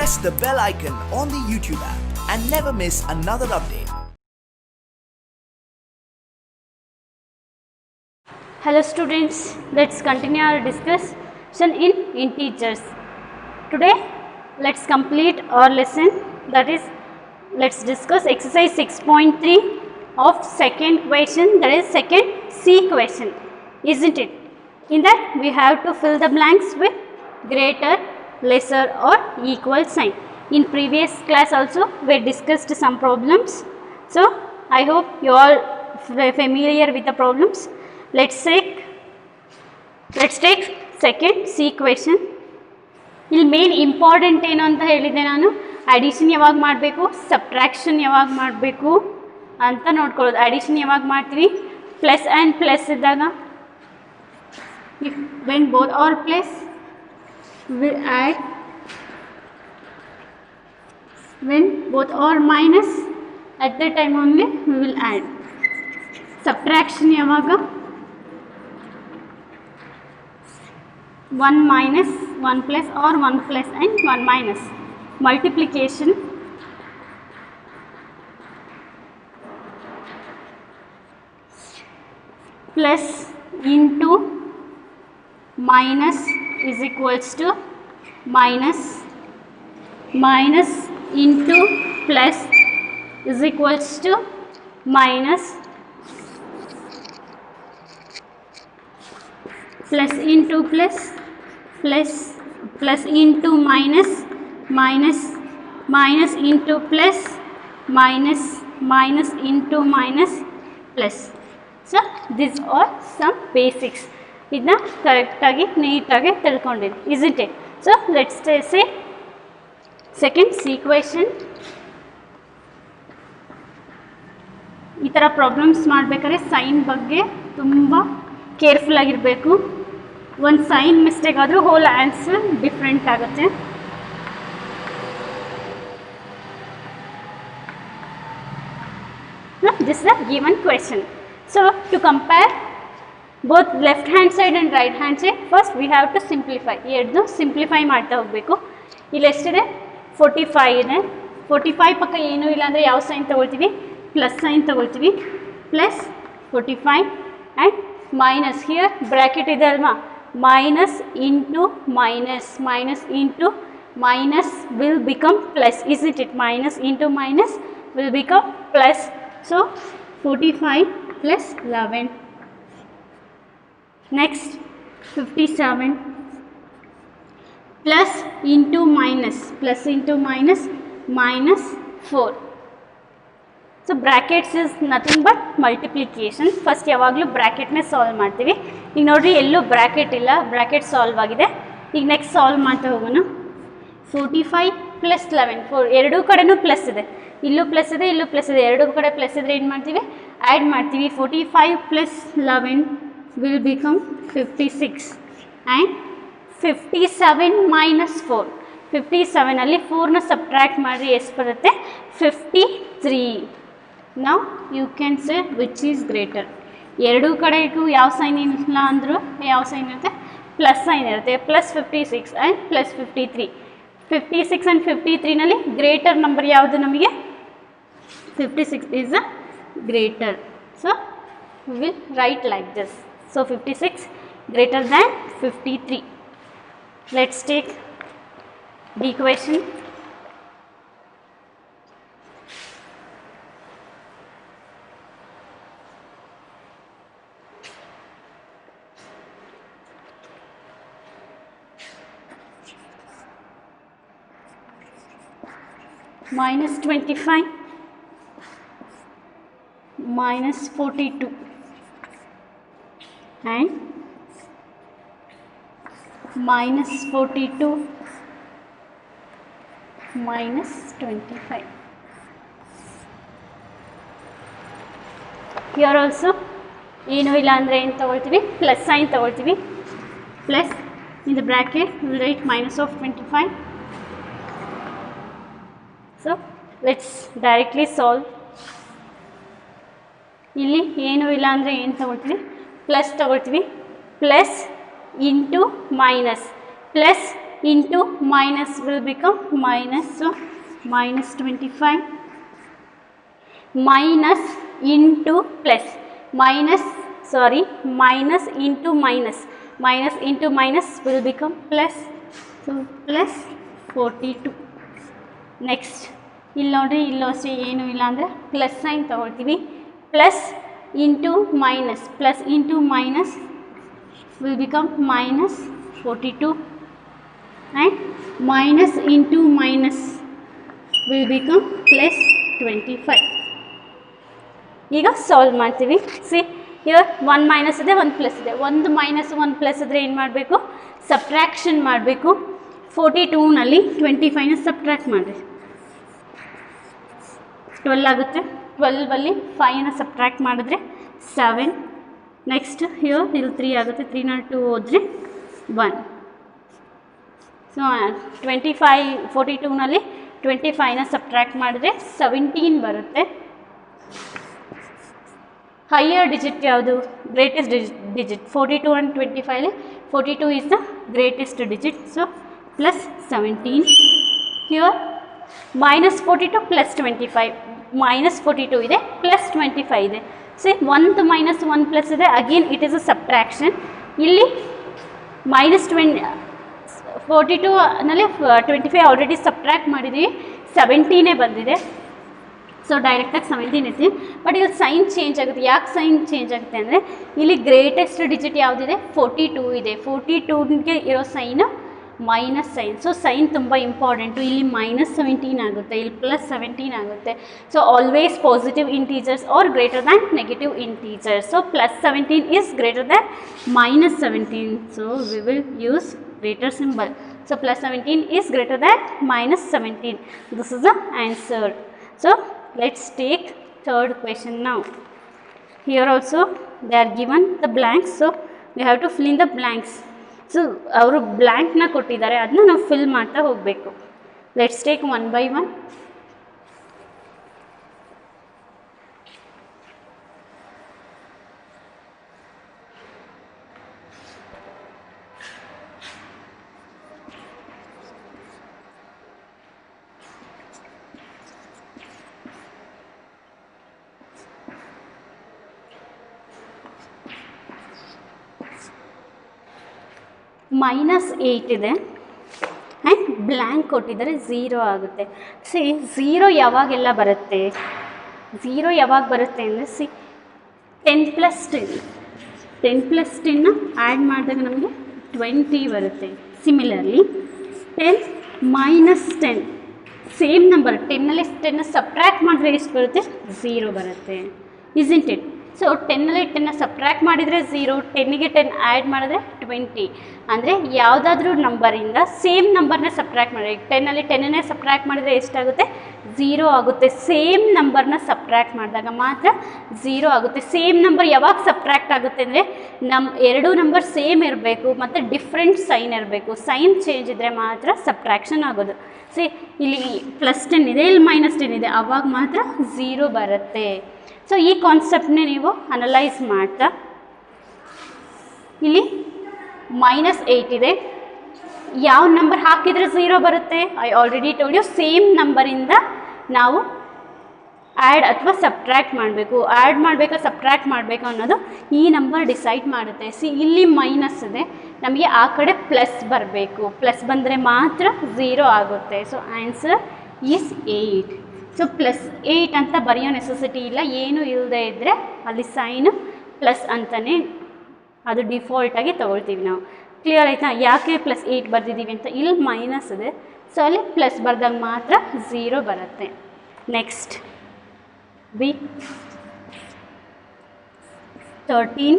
press the bell icon on the YouTube app and never miss another update. Hello students, let's continue our discussion in integers. Today let's complete our lesson, that is let's discuss exercise 6.3 of second question, that is second C question, isn't it? In that we have to fill the blanks with greater, lesser or equal sign. In previous class also we discussed some problems, so I hope you all familiar with the problems. Let's take second C question. ಇಲ್ಲಿ main important ಏನು ಅಂತ ಹೇಳಿದೆ ನಾನು, addition ಯಾವಾಗ ಮಾಡಬೇಕು, subtraction ಯಾವಾಗ ಮಾಡಬೇಕು ಅಂತ ನೋಡ್ಕೊಳ್ಳೋದು. ಅಡಿಷನ್ ಯಾವಾಗ ಮಾಡ್ತೀವಿ, ಪ್ಲಸ್ ಆ್ಯಂಡ್ ಪ್ಲಸ್ ಇದ್ದಾಗ, when both are plus will add, when both are minus at the time only we will add. Subtraction ಯಾವಾಗ, 1 minus 1 plus or 1 plus and 1 minus. Multiplication plus into minus is equals to minus, minus into plus is equals to minus, plus into plus, plus into minus, minus into plus, minus into minus plus. So these are some basics. ಇದನ್ನ ಕರೆಕ್ಟಾಗಿ ನೀಟಾಗಿ ತಿಳ್ಕೊಂಡಿದ್ದೀನಿ, isn't it? So let's say second C question. ಈ ಥರ problems ಮಾಡಬೇಕಾದ್ರೆ sign ಬಗ್ಗೆ ತುಂಬ careful ಆಗಿರಬೇಕು. ಒಂದು ಸೈನ್ ಮಿಸ್ಟೇಕ್ ಆದರೂ ಹೋಲ್ ಆನ್ಸರ್ ಡಿಫ್ರೆಂಟ್ ಆಗುತ್ತೆ. This is a given question. So to compare both left hand side and right hand side, first we have to simplify. ಎರಡು ಸಿಂಪ್ಲಿಫೈ ಮಾಡ್ತಾ ಹೋಗಬೇಕು. ಇಲ್ಲಿ ಎಷ್ಟಿದೆ, 45 ಇದೆ. 45 ಪಕ್ಕ ಏನೂ ಇಲ್ಲ ಅಂದರೆ ಯಾವ ಸೈನ್ ತೊಗೊಳ್ತೀವಿ, ಪ್ಲಸ್ ಸೈನ್ ತೊಗೊಳ್ತೀವಿ. Plus 45 and minus, here bracket ಇದೆ ಅಲ್ವಾ, minus into minus, minus into minus will become plus, isn't it? Minus into minus will become plus. So 45 plus 11. Next 57 plus into minus, plus into minus, minus 4. So brackets is nothing but multiplication. First ಯಾವಾಗಲೂ ಬ್ರ್ಯಾಕೆಟ್ನೇ solve ಮಾಡ್ತೀವಿ. ಈಗ ನೋಡಿರಿ ಎಲ್ಲೂ bracket ಇಲ್ಲ, bracket solve ಆಗಿದೆ. ಈಗ next solve ಮಾಡ್ತಾ ಹೋಗೋಣ. 45 ಪ್ಲಸ್ 11, 4 ಎರಡೂ ಕಡೆನೂ ಪ್ಲಸ್ ಇದೆ, ಇಲ್ಲೂ ಪ್ಲಸ್ ಇದೆ, ಇಲ್ಲೂ ಪ್ಲಸ್ ಇದೆ, ಎರಡೂ ಕಡೆ ಪ್ಲಸ್ ಇದ್ದರೆ ಏನು ಮಾಡ್ತೀವಿ, ಆ್ಯಡ್ ಮಾಡ್ತೀವಿ. 45 plus 11 will become 56 and 57 minus 4. 57 ಅಲ್ಲಿ 4ನ ಸಬ್ಟ್ರ್ಯಾಕ್ಟ್ ಮಾಡಿರಿ, ಎಷ್ಟು ಬರುತ್ತೆ, 53. Now you can say which is greater. ಎರಡೂ ಕಡೆಗೂ ಯಾವ ಸೈನ್ ಇಲ್ಲ ಅಂದರೂ ಯಾವ ಸೈನ್ ಇರುತ್ತೆ, ಪ್ಲಸ್ ಸೈನ್ ಇರುತ್ತೆ. Plus 56 and plus 53. 56 ಆ್ಯಂಡ್ 53ನಲ್ಲಿ ಗ್ರೇಟರ್ ನಂಬರ್ ಯಾವುದು ನಮಗೆ, 56 is a greater. So we will write like this. So 56 greater than 53. Let's take the equation. Minus 25 minus 42 and minus 42 minus 25. Here also ಏನು ಇಲ್ಲ ಅಂದರೆ ಏನು ತಗೊಳ್ತೀವಿ, plus sine ತಗೊಳ್ತೀವಿ. Plus in the bracket we will write minus of 25. So let's directly solve. ಇಲ್ಲಿ ಏನು ಇಲ್ಲ ಅಂದರೆ ಏನು ತಗೊಳ್ತೀವಿ, ಪ್ಲಸ್ ತಗೊಳ್ತೀವಿ. Plus into minus, plus into minus will become minus, so minus 25 minus into plus, minus into minus will become plus, so plus 42. Next ಇಲ್ಲಿ ನೋಡಿರಿ, ಇಲ್ಲೂ ಅಷ್ಟೇ ಏನೂ ಇಲ್ಲ ಅಂದರೆ ಪ್ಲಸ್ ಸೈನ್ ತೊಗೊಳ್ತೀವಿ. Plus into minus will become minus 42 and minus into minus will become plus 25. ಈಗ solve ಮಾಡ್ತೀವಿ. ಸಿ ಹಿಯರ್ 1 ಮೈನಸ್ ಇದೆ, 1 ಪ್ಲಸ್ ಇದೆ. ಒಂದು ಮೈನಸ್ 1 ಪ್ಲಸ್ ಇದ್ದರೆ ಏನು ಮಾಡಬೇಕು? ಸಬ್ಟ್ರಾಕ್ಷನ್ ಮಾಡಬೇಕು. 42ನಲ್ಲಿ 25ನ ಸಬ್ಟ್ರಾಕ್ಟ್ ಮಾಡಿರಿ, 12 ಆಗುತ್ತೆ. 12ಅಲ್ಲಿ 5ನ ಸಬ್ಟ್ರಾಕ್ಟ್ ಮಾಡಿದ್ರೆ 7. ನೆಕ್ಸ್ಟ್ ಹಿಯರ್ ಇಲ್ಲಿ 3 ಆಗುತ್ತೆ, 3ನ 2 ಹೋದರೆ 1. ಸೊ 42ನಲ್ಲಿ 25ನ ಸಬ್ಟ್ರಾಕ್ಟ್ ಮಾಡಿದ್ರೆ 17 ಬರುತ್ತೆ. ಹೈಯರ್ ಡಿಜಿಟ್ ಯಾವುದು? ಗ್ರೇಟೆಸ್ಟ್ ಡಿಜಿಟ್ 42 ಆ್ಯಂಡ್ 25ಅಲ್ಲಿ 42 is the greatest digit. So plus 17. Here minus 42 plus 25, minus 42 ಇದೆ, ಪ್ಲಸ್ 25 ಇದೆ. ಸಿ ಒಂದು ಮೈನಸ್ 1 ಪ್ಲಸ್ ಇದೆ, again it is a subtraction. ಇಲ್ಲಿ ಮೈನಸ್ 42ನಲ್ಲಿ 25 ಆಲ್ರೆಡಿ ಸಬ್ಟ್ರಾಕ್ಟ್ ಮಾಡಿದ್ದೀವಿ, 17 ಬಂದಿದೆ. ಸೊ ಡೈರೆಕ್ಟಾಗಿ 17 ಇರ್ತೀವಿ. ಬಟ್ ಇಲ್ಲಿ ಸೈನ್ ಚೇಂಜ್ ಆಗುತ್ತೆ. ಯಾಕೆ ಸೈನ್ ಚೇಂಜ್ ಆಗುತ್ತೆ ಅಂದರೆ ಇಲ್ಲಿ ಗ್ರೇಟೆಸ್ಟ್ ಡಿಜಿಟ್ ಯಾವುದಿದೆ? 42 ಇದೆ. 42ಗೆ ಇರೋ sign minus sign. So sign ತುಂಬ ಇಂಪಾರ್ಟೆಂಟು. ಇಲ್ಲಿ ಮೈನಸ್ 17 ಆಗುತ್ತೆ, ಇಲ್ಲಿ ಪ್ಲಸ್ 17 ಆಗುತ್ತೆ. So always positive integers are greater than negative integers. So plus 17 is greater than minus 17. So we will use greater symbol. So plus 17 is greater than minus 17. This is the answer. So let's take third question now. Here also they are given the blanks, so we have to fill in the blanks. So ಅವರು ಬ್ಲ್ಯಾಂಕ್ನ ಕೊಟ್ಟಿದ್ದಾರೆ, ಅದನ್ನ ನಾವು fill ಮಾಡ್ತಾ ಹೋಗಬೇಕು. Let's take one by one. Minus 8 ಇದೆ and blank ಕೊಟ್ಟಿದ್ದಾರೆ, 0 ಆಗುತ್ತೆ. C 0 ಯಾವಾಗೆಲ್ಲ ಬರುತ್ತೆ? 0 ಯಾವಾಗ ಬರುತ್ತೆ ಅಂದರೆ ಸಿ 10 ಪ್ಲಸ್ 10ನ ಆ್ಯಡ್ ಮಾಡಿದಾಗ ನಮಗೆ 20 ಬರುತ್ತೆ. ಸಿಮಿಲರ್ಲಿ 10 ಮೈನಸ್ 10 ಸೇಮ್ ನಂಬರ್, 10ನಲ್ಲಿ 10ನ ಸಬ್ಟ್ರ್ಯಾಕ್ಟ್ ಮಾಡಿದ್ರೆ ಎಷ್ಟು ಬರುತ್ತೆ? 0 ಬರುತ್ತೆ. Isn't it? ಸೊ 10ನಲ್ಲಿ 10ನ ಸಬ್ಟ್ರ್ಯಾಕ್ಟ್ ಮಾಡಿದರೆ 0, 10ಗೆ 10 ಆ್ಯಡ್ ಮಾಡಿದ್ರೆ 20. ಅಂದರೆ ಯಾವುದಾದ್ರೂ ನಂಬರಿಂದ ಸೇಮ್ ನಂಬರ್ನ ಸಬ್ಟ್ರ್ಯಾಕ್ಟ್ ಮಾಡಿ, 10ನಲ್ಲಿ 10ನೇ ಸಬ್ಟ್ರ್ಯಾಕ್ಟ್ ಮಾಡಿದರೆ ಎಷ್ಟಾಗುತ್ತೆ? 0 ಆಗುತ್ತೆ. ಸೇಮ್ ನಂಬರ್ನ ಸಬ್ಟ್ರ್ಯಾಕ್ಟ್ ಮಾಡಿದಾಗ ಮಾತ್ರ 0 ಆಗುತ್ತೆ. ಸೇಮ್ ನಂಬರ್ ಯಾವಾಗ ಸಬ್ಟ್ರ್ಯಾಕ್ಟ್ ಆಗುತ್ತೆ ಅಂದರೆ ಎರಡೂ ನಂಬರ್ ಸೇಮ್ ಇರಬೇಕು ಮತ್ತು ಡಿಫ್ರೆಂಟ್ ಸೈನ್ ಇರಬೇಕು. ಸೈನ್ ಚೇಂಜ್ ಇದ್ದರೆ ಮಾತ್ರ ಸಬ್ಟ್ರ್ಯಾಕ್ಷನ್ ಆಗೋದು. ಸಿ ಇಲ್ಲಿ ಪ್ಲಸ್ 10 ಇದೆ, ಇಲ್ಲಿ ಮೈನಸ್ 10 ಇದೆ, ಆವಾಗ ಮಾತ್ರ 0 ಬರುತ್ತೆ. ಸೊ ಈ ಕಾನ್ಸೆಪ್ಟ್ನೇ ನೀವು ಅನಲೈಸ್ ಮಾಡ್ತಾ, ಇಲ್ಲಿ ಮೈನಸ್ 8 ಇದೆ, ಯಾವ ನಂಬರ್ ಹಾಕಿದರೆ 0 ಬರುತ್ತೆ? I already told you, same ನಂಬರಿಂದ ನಾವು ಆ್ಯಡ್ ಅಥವಾ ಸಬ್ಟ್ರ್ಯಾಕ್ಟ್ ಮಾಡಬೇಕು. ಆ್ಯಡ್ ಮಾಡಬೇಕಾ ಸಬ್ಟ್ರ್ಯಾಕ್ಟ್ ಮಾಡಬೇಕು ಅನ್ನೋದು ಈ ನಂಬರ್ ಡಿಸೈಡ್ ಮಾಡುತ್ತೆ. ಸಿ ಇಲ್ಲಿ ಮೈನಸ್ ಇದೆ, ನಮಗೆ ಆ ಕಡೆ ಪ್ಲಸ್ ಬರಬೇಕು. ಪ್ಲಸ್ ಬಂದರೆ ಮಾತ್ರ 0 ಆಗುತ್ತೆ. So answer is 8. So plus 8 ಅಂತ ಬರೆಯೋ ನೆಸೆಸಿಟಿ ಇಲ್ಲ. ಏನು ಇಲ್ಲದೆ ಇದ್ದರೆ ಅಲ್ಲಿ ಸೈನು ಪ್ಲಸ್ ಅಂತಲೇ ಅದು ಡಿಫಾಲ್ಟಾಗಿ ತೊಗೊಳ್ತೀವಿ ನಾವು. ಕ್ಲಿಯರ್ ಆಯಿತಾ? ಯಾಕೆ ಪ್ಲಸ್ 8 ಬರೆದಿದ್ದೀವಿ ಅಂತ? ಇಲ್ಲಿ ಮೈನಸ್ ಇದೆ, ಸೊ ಅಲ್ಲಿ ಪ್ಲಸ್ ಬರೆದಾಗ ಮಾತ್ರ 0 ಬರುತ್ತೆ. Next b 13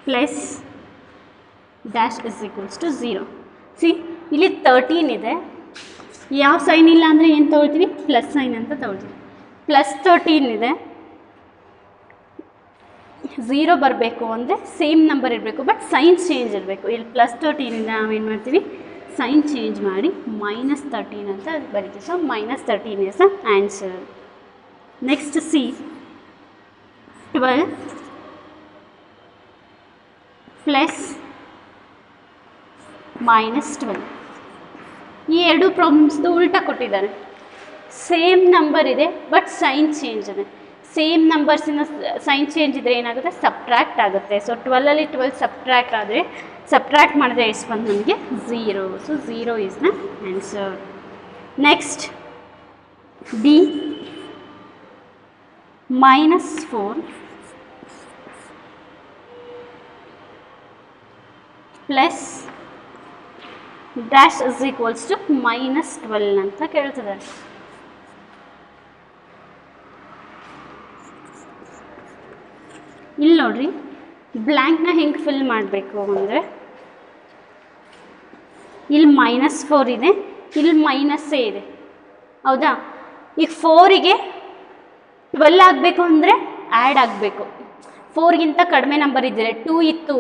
plus dash is equals to 0. C ಇಲ್ಲಿ 13 ಇದೆ, ಯಾವ ಸೈನ್ ಇಲ್ಲ ಅಂದರೆ ಏನು ತೊಗೊಳ್ತೀವಿ? ಪ್ಲಸ್ ಸೈನ್ ಅಂತ ತೊಗೊಳ್ತೀವಿ. ಪ್ಲಸ್ 13 ಇದೆ, 0 ಬರಬೇಕು ಅಂದರೆ ಸೇಮ್ ನಂಬರ್ ಇರಬೇಕು, ಬಟ್ ಸೈನ್ ಚೇಂಜ್ ಇರಬೇಕು. ಇಲ್ಲಿ ಪ್ಲಸ್ 13ಇಂದ ನಾವೇನು ಮಾಡ್ತೀವಿ? ಸೈನ್ ಚೇಂಜ್ ಮಾಡಿ ಮೈನಸ್ 13 ಅಂತ ಬರೀತೀವಿ. So minus 13 is the answer. Next C 12 plus -12. ಈ ಎರಡು ಪ್ರಾಬ್ಲಮ್ಸ್ದು ಉಲ್ಟಾ ಕೊಟ್ಟಿದ್ದಾರೆ. ಸೇಮ್ ನಂಬರ್ ಇದೆ ಬಟ್ ಸೈನ್ ಚೇಂಜ್ ಇದೆ. ಸೇಮ್ ನಂಬರ್ಸಿನ ಸೈನ್ ಚೇಂಜ್ ಇದ್ದರೆ ಏನಾಗುತ್ತೆ, ಸಬ್ಟ್ರ್ಯಾಕ್ಟ್ ಆಗುತ್ತೆ. ಸೊ 12ಅಲ್ಲಿ 12 ಸಬ್ಟ್ರ್ಯಾಕ್ಟ್ ಆದರೆ, ಸಬ್ಟ್ರ್ಯಾಕ್ಟ್ ಮಾಡಿದ್ರೆ ಎಷ್ಟು ಬಂದು ನಮಗೆ 0. So 0 is the answer. Next D -4 plus dash is equals to -12 ಅಂತ ಕೇಳ್ತಿದ್ದಾರೆ. ಇಲ್ಲಿ ನೋಡ್ರಿ, ಬ್ಲ್ಯಾಂಕ್ನ ಹೆಂಗೆ ಫಿಲ್ ಮಾಡಬೇಕು ಅಂದರೆ, ಇಲ್ಲಿ -4 ಇದೆ, ಇಲ್ಲಿ ಮೈನಸ್ಸೇ ಇದೆ, ಹೌದಾ? ಈಗ 4ಗೆ 12 ಆಗಬೇಕು ಅಂದರೆ ಆ್ಯಡ್ ಆಗಬೇಕು. 4ಗಿಂತ ಕಡಿಮೆ ನಂಬರ್ ಇದ್ದರೆ 2 ಇತ್ತು,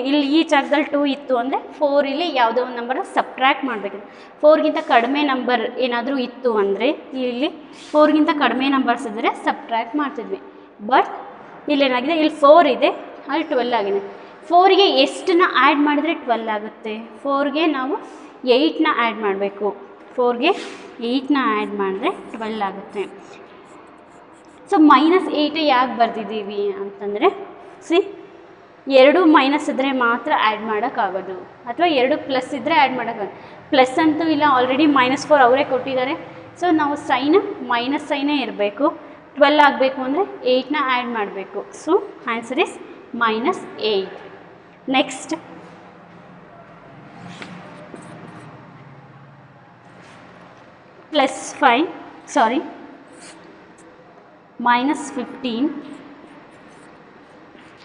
ಇಲ್ಲಿ ಈ ಜಾಗದಲ್ಲಿ 2 ಇತ್ತು ಅಂದರೆ 4 ಇಲ್ಲಿ ಯಾವುದೋ ಒಂದು ನಂಬರ್ ಸಬ್ಟ್ರ್ಯಾಕ್ಟ್ ಮಾಡಬೇಕು. 4ಗಿಂತ ಕಡಿಮೆ ನಂಬರ್ ಏನಾದರೂ ಇತ್ತು ಅಂದರೆ ಇಲ್ಲಿ 4ಗಿಂತ ಕಡಿಮೆ ನಂಬರ್ಸ್ ಇದ್ದರೆ ಸಬ್ಟ್ರ್ಯಾಕ್ಟ್ ಮಾಡ್ತಿದ್ವಿ. ಬಟ್ ಇಲ್ಲೇನಾಗಿದೆ, ಇಲ್ಲಿ 4 ಇದೆ, ಅಲ್ಲಿ 12 ಆಗಿದೆ. 4ಗೆ ಎಷ್ಟನ್ನ ಆ್ಯಡ್ ಮಾಡಿದ್ರೆ 12 ಆಗುತ್ತೆ? 4ಗೆ ನಾವು 8ನ ಆ್ಯಡ್ ಮಾಡಬೇಕು. 4ಗೆ 8ನ ಆ್ಯಡ್ ಮಾಡಿದ್ರೆ 12 ಆಗುತ್ತೆ. ಸೊ -8 ಯಾಕೆ ಬರ್ದಿದ್ದೀವಿ ಅಂತಂದರೆ, ಎರಡು ಮೈನಸ್ ಇದ್ದರೆ ಮಾತ್ರ ಆ್ಯಡ್ ಮಾಡೋಕ್ಕಾಗೋದು, ಅಥವಾ ಎರಡು ಪ್ಲಸ್ ಇದ್ದರೆ ಆ್ಯಡ್ ಮಾಡೋಕ್ಕಾಗೋದು. ಪ್ಲಸ್ ಅಂತೂ ಇಲ್ಲ, ಆಲ್ರೆಡಿ -4 ಅವರೇ ಕೊಟ್ಟಿದ್ದಾರೆ. ಸೊ ನಾವು ಸೈನ್ ಮೈನಸ್ ಸೈನೇ ಇರಬೇಕು. 12 ಆಗಬೇಕು ಅಂದರೆ 8ನ ಆ್ಯಡ್ ಮಾಡಬೇಕು. So answer is -8. ನೆಕ್ಸ್ಟ್ -15.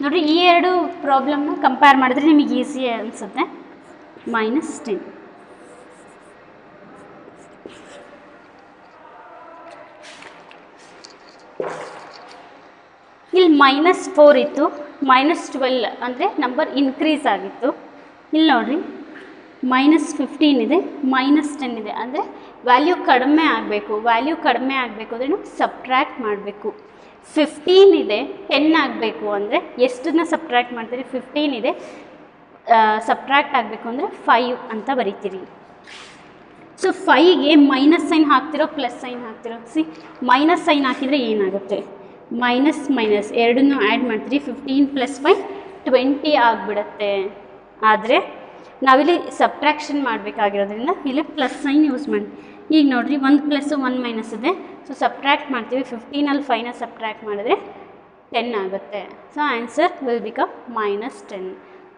ನೋಡಿರಿ, ಈ ಎರಡು ಪ್ರಾಬ್ಲಮ್ನ ಕಂಪೇರ್ ಮಾಡಿದ್ರೆ ನಿಮಗೆ ಈಸಿ ಅನಿಸುತ್ತೆ. -10. ಇಲ್ಲಿ -4 ಇತ್ತು, -12 ಅಂದರೆ ನಂಬರ್ ಇನ್ಕ್ರೀಸ್ ಆಗಿತ್ತು. ಇಲ್ಲಿ ನೋಡಿರಿ, -15 ಇದೆ, -10 ಇದೆ, ಅಂದರೆ ವ್ಯಾಲ್ಯೂ ಕಡಿಮೆ ಆಗಬೇಕು. ವ್ಯಾಲ್ಯೂ ಕಡಿಮೆ ಆಗಬೇಕು ಅಂದರೆ ನಾವು ಸಬ್ಟ್ರ್ಯಾಕ್ಟ್ ಮಾಡಬೇಕು. 15 ಇದೆ, 10 ಆಗಬೇಕು ಅಂದರೆ ಎಷ್ಟನ್ನ ಸಬ್ಟ್ರ್ಯಾಕ್ಟ್ ಮಾಡ್ತೀರಿ? 15 ಇದೆ, ಸಬ್ಟ್ರ್ಯಾಕ್ಟ್ ಆಗಬೇಕು ಅಂದರೆ 5 ಅಂತ ಬರಿತೀರಿ. ಸೊ 5ಗೆ ಮೈನಸ್ ಸೈನ್ ಹಾಕ್ತಿರೋ ಪ್ಲಸ್ ಸೈನ್ ಹಾಕ್ತಿರೋ? ಮೈನಸ್ ಸೈನ್ ಹಾಕಿದರೆ ಏನಾಗುತ್ತೆ? ಮೈನಸ್ ಎರಡನ್ನೂ ಆ್ಯಡ್ ಮಾಡ್ತೀರಿ. 15 + 5 20 ಆಗಿಬಿಡುತ್ತೆ. ಆದರೆ ನಾವಿಲ್ಲಿ ಸಬ್ಟ್ರಾಕ್ಷನ್ ಮಾಡಬೇಕಾಗಿರೋದ್ರಿಂದ ಇಲ್ಲಿ ಪ್ಲಸ್ ಸೈನ್ ಯೂಸ್ ಮಾಡಿ. ಈಗ ನೋಡಿರಿ, 1 + 1 ಮೈನಸ್ ಇದೆ. ಸೊ ಸಬ್ಟ್ರ್ಯಾಕ್ಟ್ ಮಾಡ್ತೀವಿ. 15ಅಲ್ಲಿ 5ನ ಸಬ್ಟ್ರ್ಯಾಕ್ಟ್ ಮಾಡಿದ್ರೆ 10 ಆಗುತ್ತೆ. So answer will become -10.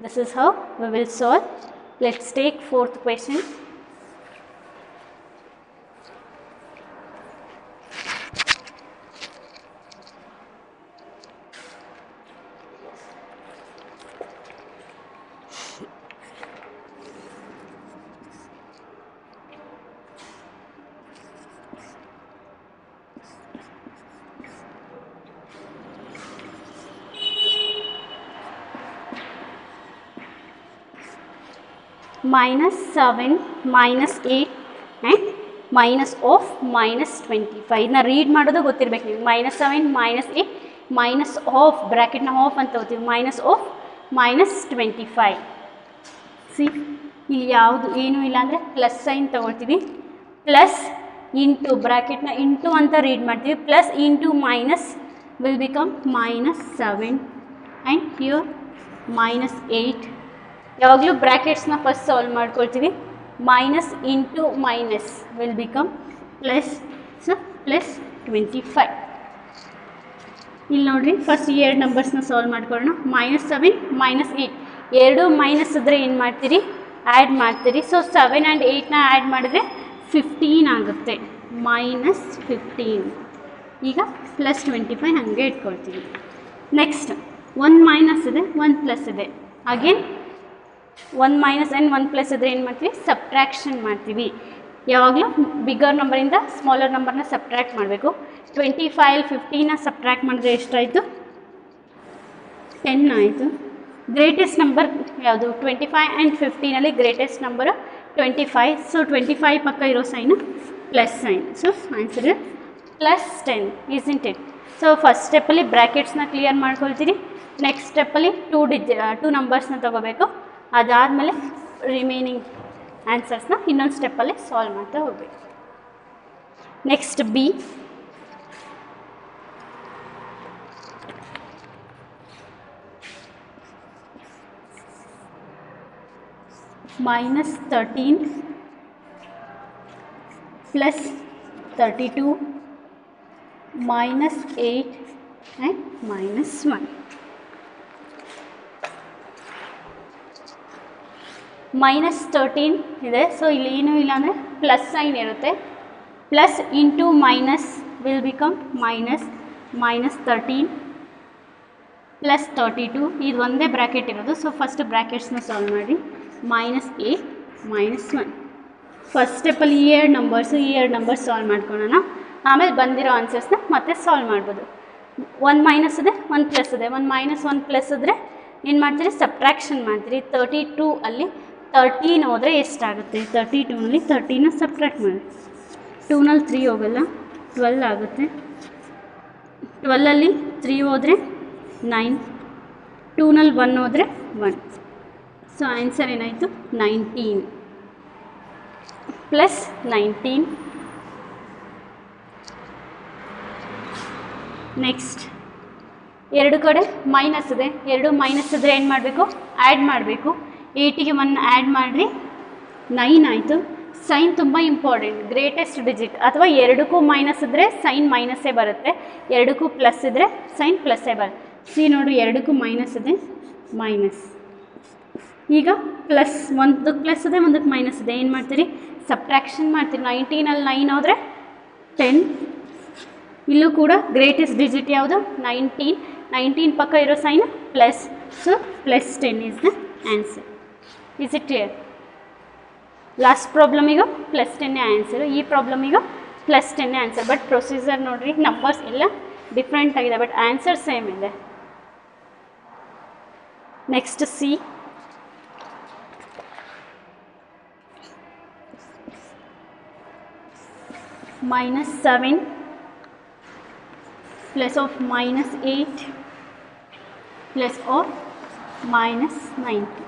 This is how we will solve. Let's take 4th question. -7, -8 and minus of -25. ಇದನ್ನ ರೀಡ್ ಮಾಡೋದು ಗೊತ್ತಿರಬೇಕು ನೀವು. -7, -8, ಮೈನಸ್ ಆಫ್, ಬ್ರ್ಯಾಕೆಟ್ನ ಆಫ್ ಅಂತ ಓದ್ತೀವಿ, ಮೈನಸ್ ಆಫ್ -25. ಇಲ್ಲಿ ಯಾವುದು ಏನೂ ಇಲ್ಲ ಅಂದರೆ ಪ್ಲಸ್ ಸೈನ್ ತೊಗೊಳ್ತೀವಿ. ಪ್ಲಸ್ ಇಂಟು, ಬ್ರ್ಯಾಕೆಟ್ನ ಇಂಟು ಅಂತ ರೀಡ್ ಮಾಡ್ತೀವಿ. Plus into minus will become -7 and here -8. ಯಾವಾಗಲೂ ಬ್ರ್ಯಾಕೆಟ್ಸ್ನ ಫಸ್ಟ್ ಸಾಲ್ವ್ ಮಾಡ್ಕೊಳ್ತೀವಿ. Minus into minus will become plus. So +25. ಇಲ್ಲಿ ನೋಡಿರಿ, ಫಸ್ಟ್ ಈ ಎರಡು ನಂಬರ್ಸ್ನ ಸಾಲ್ವ್ ಮಾಡ್ಕೊಳ್ಳೋಣ. -7, -8 ಎರಡು ಮೈನಸ್ ಇದ್ದರೆ ಏನು ಮಾಡ್ತೀರಿ? ಆ್ಯಡ್ ಮಾಡ್ತೀರಿ. ಸೊ 7 ಆ್ಯಂಡ್ 8ನ ಆ್ಯಡ್ ಮಾಡಿದ್ರೆ 15 ಆಗುತ್ತೆ. -15. ಈಗ +25 ಹಾಗೆ ಇಟ್ಕೊಳ್ತೀವಿ. ನೆಕ್ಸ್ಟ್ 1 ಮೈನಸ್ ಇದೆ, 1 ಪ್ಲಸ್ ಇದೆ. ಅಗೇನ್ 1 ಮೈನಸ್ ಆ್ಯಂಡ್ 1 ಪ್ಲಸ್ ಇದ್ದರೆ ಏನು ಮಾಡ್ತೀವಿ? ಸಬ್ಟ್ರ್ಯಾಕ್ಷನ್ ಮಾಡ್ತೀವಿ. ಯಾವಾಗಲೂ ಬಿಗ್ಗರ್ ನಂಬರಿಂದ ಸ್ಮಾಲರ್ ನಂಬರ್ನ ಸಬ್ಟ್ರ್ಯಾಕ್ಟ್ ಮಾಡಬೇಕು. 25 15ನ ಸಬ್ಟ್ರ್ಯಾಕ್ಟ್ ಮಾಡಿದ್ರೆ ಎಷ್ಟಾಯಿತು? 10 ಆಯಿತು. ಗ್ರೇಟೆಸ್ಟ್ ನಂಬರ್ ಯಾವುದು? 25 ಆ್ಯಂಡ್ 15ಅಲ್ಲಿ ಗ್ರೇಟೆಸ್ಟ್ ನಂಬರು 25. ಸೊ 25 ಪಕ್ಕ ಇರೋ sign plus sign. So answer +10 isn't it? So first ಸ್ಟೆಪ್ಪಲ್ಲಿ ಬ್ರ್ಯಾಕೆಟ್ಸ್ನ ಕ್ಲಿಯರ್ ಮಾಡ್ಕೊಳ್ತೀರಿ. ನೆಕ್ಸ್ಟ್ ಸ್ಟೆಪ್ಪಲ್ಲಿ ಟೂ ನಂಬರ್ಸ್ನ ತೊಗೋಬೇಕು. ಅದಾದಮೇಲೆ ರಿಮೈನಿಂಗ್ ಆನ್ಸರ್ಸ್ನ ಇನ್ನೊಂದು ಸ್ಟೆಪ್ಪಲ್ಲಿ ಸಾಲ್ವ್ ಮಾಡ್ತಾ ಹೋಗಬೇಕು. Next b, -13 plus 32 -8 and -1. -13 ಇದೆ, ಸೊ ಇಲ್ಲಿ ಏನೂ ಇಲ್ಲ ಅಂದರೆ ಪ್ಲಸ್ ಸೈನ್ ಇರುತ್ತೆ. Plus into minus will become -13 plus 32. ಇದು ಒಂದೇ ಬ್ರ್ಯಾಕೆಟ್ ಇರೋದು, ಸೊ ಫಸ್ಟ್ ಬ್ರ್ಯಾಕೆಟ್ಸ್ನ ಸಾಲ್ವ್ ಮಾಡಿ. -8 -1. ಫಸ್ಟ್ ಸ್ಟೆಪ್ಪಲ್ಲಿ ಈ ಎರಡು ನಂಬರ್ಸ್ ಸಾಲ್ವ್ ಮಾಡ್ಕೊಳ್ಳೋಣ. ಆಮೇಲೆ ಬಂದಿರೋ ಆನ್ಸರ್ಸ್ನ ಮತ್ತೆ ಸಾಲ್ವ್ ಮಾಡ್ಬೋದು. ಒಂದು ಮೈನಸ್ ಇದೆ, ಒಂದು ಪ್ಲಸ್ ಇದೆ. ಒಂದು ಮೈನಸ್ ಒಂದು ಪ್ಲಸ್ ಇದ್ದರೆ ಏನು ಮಾಡ್ತೀರಿ, ಸಬ್ಟ್ರಾಕ್ಷನ್ ಮಾಡ್ತೀರಿ. 32 ಅಲ್ಲಿ 13 ಹೋದರೆ ಎಷ್ಟಾಗುತ್ತೆ? 32ನಲ್ಲಿ 13ನ ಸಬ್ಟ್ರಾಕ್ಟ್ ಮಾಡಿ. 2ನಲ್ಲಿ 3 ಹೋಗಲ್ಲ, 12 ಆಗುತ್ತೆ. 12ಅಲ್ಲಿ 3 ಹೋದರೆ 9, 2ನಲ್ಲಿ 1 ಹೋದರೆ 1. ಸೊ ಆನ್ಸರ್ ಏನಾಯಿತು? 19 ಪ್ಲಸ್ 19. ನೆಕ್ಸ್ಟ್ ಎರಡು ಕಡೆ ಮೈನಸ್ ಇದೆ, ಎರಡು ಮೈನಸ್ ಇದ್ದರೆ ಏನು ಮಾಡಬೇಕು? ಆ್ಯಡ್ ಮಾಡಬೇಕು. 8ಗೆ 1 ಆ್ಯಡ್ ಮಾಡಿರಿ, 9 ಆಯಿತು. ಸೈನ್ ತುಂಬ ಇಂಪಾರ್ಟೆಂಟ್. ಗ್ರೇಟೆಸ್ಟ್ ಡಿಜಿಟ್ ಅಥವಾ ಎರಡಕ್ಕೂ ಮೈನಸ್ ಇದ್ದರೆ ಸೈನ್ ಮೈನಸ್ಸೇ ಬರುತ್ತೆ, ಎರಡಕ್ಕೂ ಪ್ಲಸ್ ಇದ್ದರೆ ಸೈನ್ ಪ್ಲಸ್ಸೇ ಬರುತ್ತೆ. ಸಿ ನೋಡು, ಎರಡಕ್ಕೂ ಮೈನಸ್ ಇದೆ, ಮೈನಸ್. ಈಗ ಪ್ಲಸ್, ಒಂದಕ್ಕೆ ಪ್ಲಸ್ ಇದೆ, ಒಂದಕ್ಕೆ ಮೈನಸ್ ಇದೆ. ಏನು ಮಾಡ್ತೀರಿ? ಸಬ್ಟ್ರಾಕ್ಷನ್ ಮಾಡ್ತೀರಿ. 19ಅಲ್ಲಿ 9 ಹೋದರೆ 10. ಇಲ್ಲೂ ಕೂಡ ಗ್ರೇಟೆಸ್ಟ್ ಡಿಜಿಟ್ ಯಾವುದು? 19 ಪಕ್ಕ ಇರೋ sign plus, so plus 10 is the answer. Is it clear? Last ಪ್ರಾಬ್ಲಮಿಗೂ ಪ್ಲಸ್ 10 ಆನ್ಸರು, ಈ ಪ್ರಾಬ್ಲಮಿಗೂ ಪ್ಲಸ್ 10 ಆನ್ಸರ್. ಬಟ್ ಪ್ರೊಸೀಜರ್ ನೋಡಿರಿ, ನಂಬರ್ಸ್ ಎಲ್ಲ ಡಿಫ್ರೆಂಟ್ ಆಗಿದೆ, ಬಟ್ ಆನ್ಸರ್ ಸೇಮ್ ಇದೆ. Next C, -7 plus of -8 plus of -90.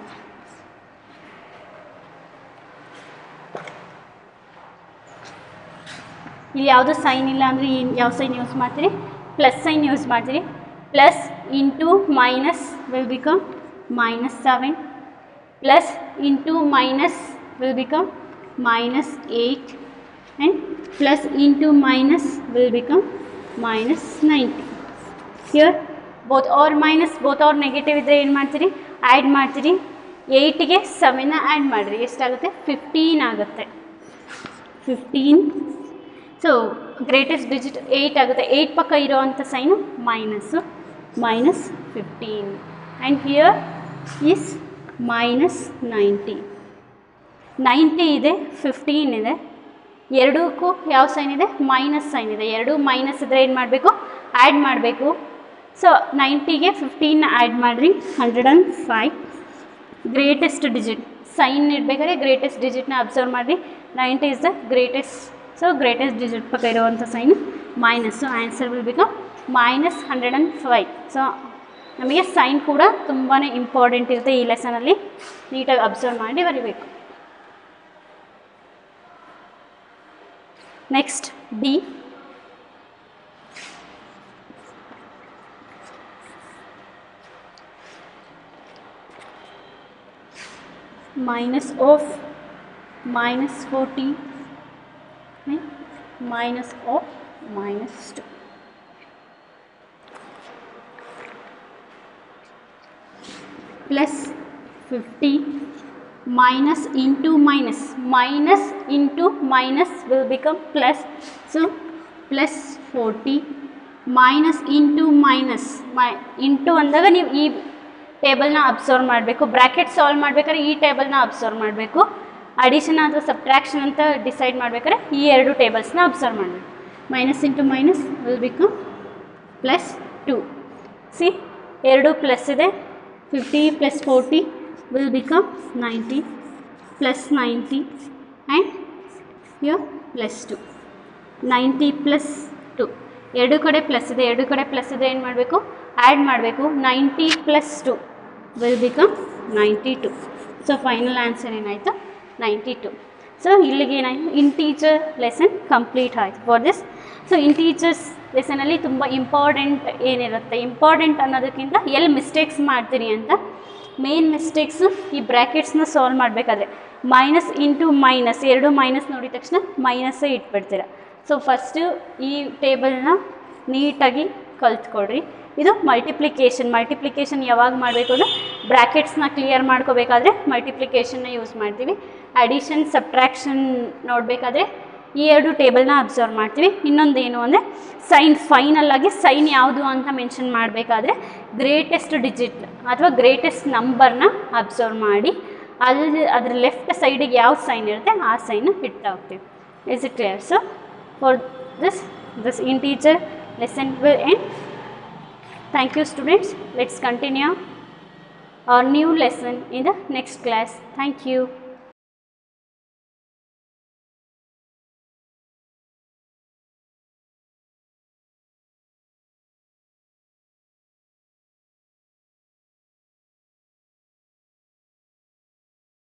ಇಲ್ಲಿ ಯಾವುದು ಸೈನ್ ಇಲ್ಲ ಅಂದರೆ ಯಾವ ಸೈನ್ ಯೂಸ್ ಮಾಡ್ತೀರಿ? ಪ್ಲಸ್ ಸೈನ್ ಯೂಸ್ ಮಾಡ್ತೀರಿ. Plus into minus will become -7 plus into minus will become -8 and plus into minus will become -90. Here both or minus, both or negative ಇದ್ದರೆ ಏನು ಮಾಡ್ತೀರಿ? ಆ್ಯಡ್ ಮಾಡ್ತೀರಿ. 8ಗೆ 7ನ ಆ್ಯಡ್ ಮಾಡಿರಿ, ಎಷ್ಟಾಗುತ್ತೆ? 15 ಆಗುತ್ತೆ. 15. ಸೊ ಗ್ರೇಟೆಸ್ಟ್ ಡಿಜಿಟ್ 8 ಆಗುತ್ತೆ. 8 ಪಕ್ಕ ಇರೋವಂಥ sign minus, -15. And here is -90. 90 ಇದೆ, 15 ಇದೆ. ಎರಡಕ್ಕೂ ಯಾವ ಸೈನ್ ಇದೆ? ಮೈನಸ್ ಸೈನ್ ಇದೆ. ಎರಡು ಮೈನಸ್ ಇದ್ದರೆ ಏನು ಮಾಡಬೇಕು? ಆ್ಯಡ್ ಮಾಡಬೇಕು. ಸೊ 90ಗೆ 15 ಆ್ಯಡ್ ಮಾಡಿರಿ, 105. ಗ್ರೇಟೆಸ್ಟ್ ಡಿಜಿಟ್ ಸೈನ್ ಇಡಬೇಕಾದ್ರೆ ಗ್ರೇಟೆಸ್ಟ್ ಡಿಜಿಟ್ನ ಅಬ್ಸರ್ವ್ ಮಾಡಿರಿ. 90 is the greatest, so greatest digit ಪಕ್ಕ ಇರುವಂಥ sign minus. Answer will become -105. ಸೊ ನಮಗೆ ಸೈನ್ ಕೂಡ ತುಂಬಾ ಇಂಪಾರ್ಟೆಂಟ್ ಇರುತ್ತೆ ಈ ಲೆಸನಲ್ಲಿ. ನೀಟಾಗಿ ಅಬ್ಸರ್ವ್ ಮಾಡಿ ಬರೀಬೇಕು. Next D, minus of -40 and minus of -2. Plus 50 minus into minus, minus into minus will become plus, so plus 40 minus into minus, into ಅಂದಾಗ ನೀವು ಈ ಟೇಬಲ್ನ ಅಬ್ಸರ್ವ್ ಮಾಡಬೇಕು. ಬ್ರ್ಯಾಕೆಟ್ ಸಾಲ್ವ್ ಮಾಡಬೇಕಾದ್ರೆ ಈ ಟೇಬಲ್ನ ಅಬ್ಸರ್ವ್ ಮಾಡಬೇಕು. ಅಡಿಷನ್ ಅಥವಾ ಸಬ್ಟ್ರಾಕ್ಷನ್ ಅಂತ ಡಿಸೈಡ್ ಮಾಡಬೇಕಾದ್ರೆ ಈ ಎರಡು ಟೇಬಲ್ಸ್ನ ಅಬ್ಸರ್ವ್ ಮಾಡಬೇಕು. Minus into minus will become plus 2. C ಎರಡು ಪ್ಲಸ್ ಇದೆ. 50 plus 40 will become 90 plus 90 and here plus 2. 90 plus 2 ಎರಡು ಕಡೆ ಪ್ಲಸ್ ಇದೆ, ಎರಡು ಕಡೆ ಪ್ಲಸ್ ಇದೆ ಏನು ಮಾಡಬೇಕು? ಆ್ಯಡ್ ಮಾಡಬೇಕು. 90 + 2 will become 92. So final answer ಏನಾಯಿತು 92. ಸೊ ಇಲ್ಲಿಗೆ ಏನಾಯಿತು ಇಂಟೀಜರ್ ಲೆಸನ್ ಕಂಪ್ಲೀಟ್ ಆಯಿತು ಫಾರ್ ದಿಸ್. ಸೊ ಇಂಟೀಜರ್ಸ್ ಲೆಸನಲ್ಲಿ ತುಂಬ ಇಂಪಾರ್ಟೆಂಟ್ ಏನಿರುತ್ತೆ, ಇಂಪಾರ್ಟೆಂಟ್ ಅನ್ನೋದಕ್ಕಿಂತ ಎಲ್ಲಿ ಮಿಸ್ಟೇಕ್ಸ್ ಮಾಡ್ತೀರಿ ಅಂತ. ಮೇನ್ ಮಿಸ್ಟೇಕ್ಸು ಈ ಬ್ರ್ಯಾಕೆಟ್ಸ್ನ ಸಾಲ್ವ್ ಮಾಡಬೇಕಾದ್ರೆ ಮೈನಸ್ ಇಂಟು ಮೈನಸ್, ಎರಡು ಮೈನಸ್ ನೋಡಿದ ತಕ್ಷಣ ಮೈನಸ್ಸೇ ಇಟ್ಬಿಡ್ತೀರ. ಸೊ ಫಸ್ಟು ಈ ಟೇಬಲ್ನ ನೀಟಾಗಿ ಕಲ್ತ್ಕೊಡ್ರಿ. ಇದು ಮಲ್ಟಿಪ್ಲಿಕೇಶನ್ ಯಾವಾಗ ಮಾಡಬೇಕು ಅಂದರೆ ಬ್ರ್ಯಾಕೆಟ್ಸ್ನ ಕ್ಲಿಯರ್ ಮಾಡ್ಕೋಬೇಕಾದ್ರೆ ಮಲ್ಟಿಪ್ಲಿಕೇಶನ್ನ ಯೂಸ್ ಮಾಡ್ತೀವಿ. ಅಡಿಷನ್ ಸಬ್ಟ್ರಾಕ್ಷನ್ ನೋಡಬೇಕಾದ್ರೆ ಈ ಎರಡು ಟೇಬಲ್ನ ಅಬ್ಸರ್ವ್ ಮಾಡ್ತೀವಿ. ಇನ್ನೊಂದು ಏನು ಅಂದರೆ ಸೈನ್, ಫೈನಲ್ಲಾಗಿ ಸೈನ್ ಯಾವುದು ಅಂತ ಮೆನ್ಷನ್ ಮಾಡಬೇಕಾದ್ರೆ ಗ್ರೇಟೆಸ್ಟ್ ಡಿಜಿಟ್ ಅಥವಾ ಗ್ರೇಟೆಸ್ಟ್ ನಂಬರ್ನ ಅಬ್ಸರ್ವ್ ಮಾಡಿ ಅಲ್ಲಿ ಅದ್ರ ಲೆಫ್ಟ್ ಸೈಡಿಗೆ ಯಾವ ಸೈನ್ ಇರುತ್ತೆ ಆ ಸೈನ್ ಇಡ್ತಾ ಹೋಗ್ತೀವಿ. Is it clear? So for this integer lesson will end. Thank you students. Let's continue our new lesson in the next class. Thank you.